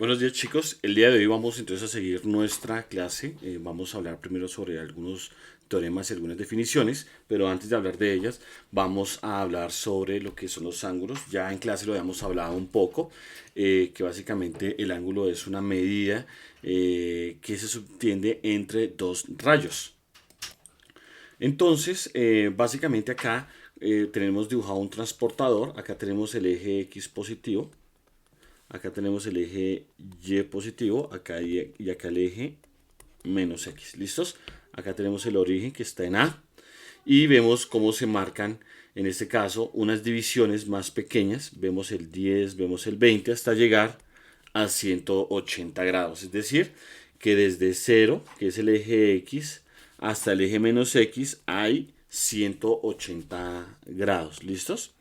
Buenos días chicos, el día de hoy vamos entonces a seguir nuestra clase. Vamos a hablar primero sobre algunos teoremas y algunas definiciones, pero antes de hablar de ellas vamos a hablar sobre lo que son los ángulos. Ya en clase lo habíamos hablado un poco, que básicamente el ángulo es una medida que se subtiende entre dos rayos. Entonces, básicamente acá tenemos dibujado un transportador, acá tenemos el eje X positivo. Acá tenemos el eje Y positivo, acá y acá el eje menos X. ¿Listos? Acá tenemos el origen que está en A. Y vemos cómo se marcan, en este caso, unas divisiones más pequeñas. Vemos el 10, vemos el 20, hasta llegar a 180 grados. Es decir, que desde 0, que es el eje X, hasta el eje menos X hay 180 grados. ¿Listos?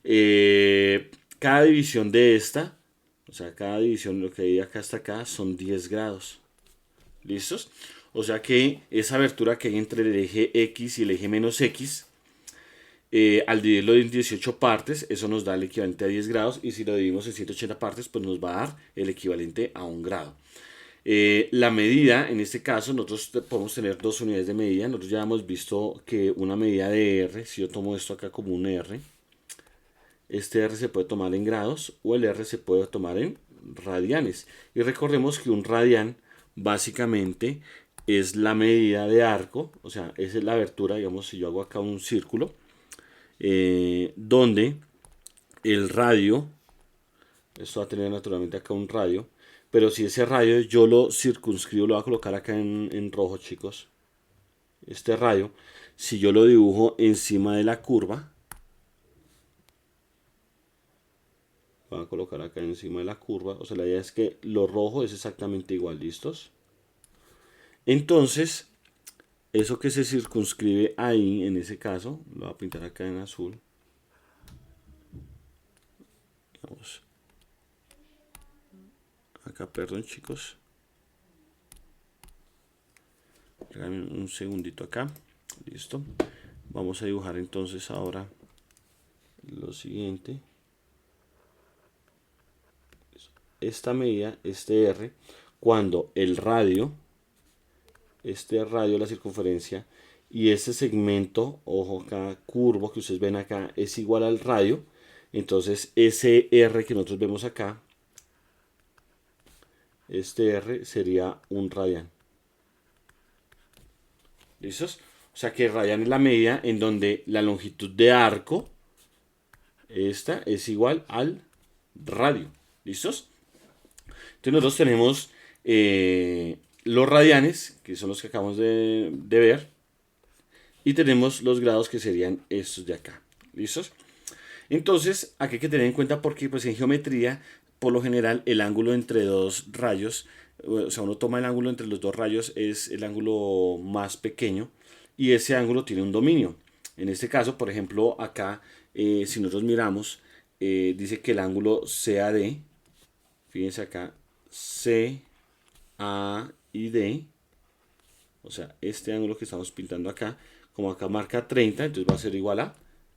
Cada división de esta, o sea, cada división, lo que hay acá hasta acá, son 10 grados. ¿Listos? O sea que esa abertura que hay entre el eje X y el eje menos X, al dividirlo en 18 partes, eso nos da el equivalente a 10 grados. Y si lo dividimos en 180 partes, pues nos va a dar el equivalente a 1 grado. La medida, en este caso, nosotros podemos tener dos unidades de medida. Nosotros ya hemos visto que una medida de R, si yo tomo esto acá como un R, este R se puede tomar en grados o el R se puede tomar en radianes. Y recordemos que un radian básicamente es la medida de arco, o sea, esa es la abertura, digamos, si yo hago acá un círculo, donde el radio, esto va a tener naturalmente acá un radio, pero si ese radio yo lo circunscribo, lo voy a colocar acá en rojo, chicos, este radio, si yo lo dibujo encima de la curva, voy a colocar acá encima de la curva, o sea, la idea es que lo rojo es exactamente igual, ¿listos? Entonces, eso que se circunscribe ahí, en ese caso, lo voy a pintar acá en azul. Vamos. Acá, perdón, chicos. Regálame un segundito acá. Listo. Vamos a dibujar entonces ahora lo siguiente. Esta medida, este R, cuando el radio, este radio, la circunferencia, y este segmento, ojo acá, curvo que ustedes ven acá, es igual al radio, entonces ese R que nosotros vemos acá, este R sería un radian. ¿Listos? O sea que radian es la medida en donde la longitud de arco, esta es igual al radio. ¿Listos? Entonces nosotros tenemos los radianes, que son los que acabamos de ver, y tenemos los grados que serían estos de acá. ¿Listos? Entonces, aquí hay que tener en cuenta porque pues en geometría, por lo general, el ángulo entre dos rayos, o sea, uno toma el ángulo entre los dos rayos, es el ángulo más pequeño, y ese ángulo tiene un dominio. En este caso, por ejemplo, acá, si nosotros miramos, dice que el ángulo CAD, fíjense acá, C, A y D, o sea, este ángulo que estamos pintando acá, como acá marca 30, entonces va a ser igual a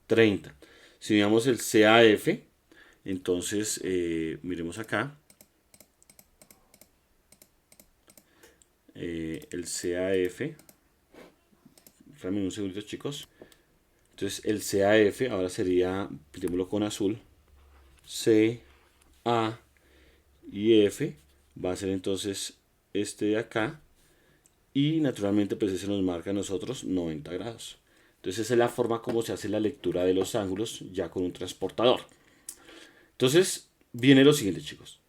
30. Si miramos el CAF, entonces miremos acá, el CAF, dame un segundito chicos, entonces el CAF ahora sería, pintémoslo con azul, C, A y F, va a ser entonces este de acá, y naturalmente pues ese nos marca a nosotros 90 grados. Entonces esa es la forma como se hace la lectura de los ángulos ya con un transportador. Entonces viene lo siguiente chicos.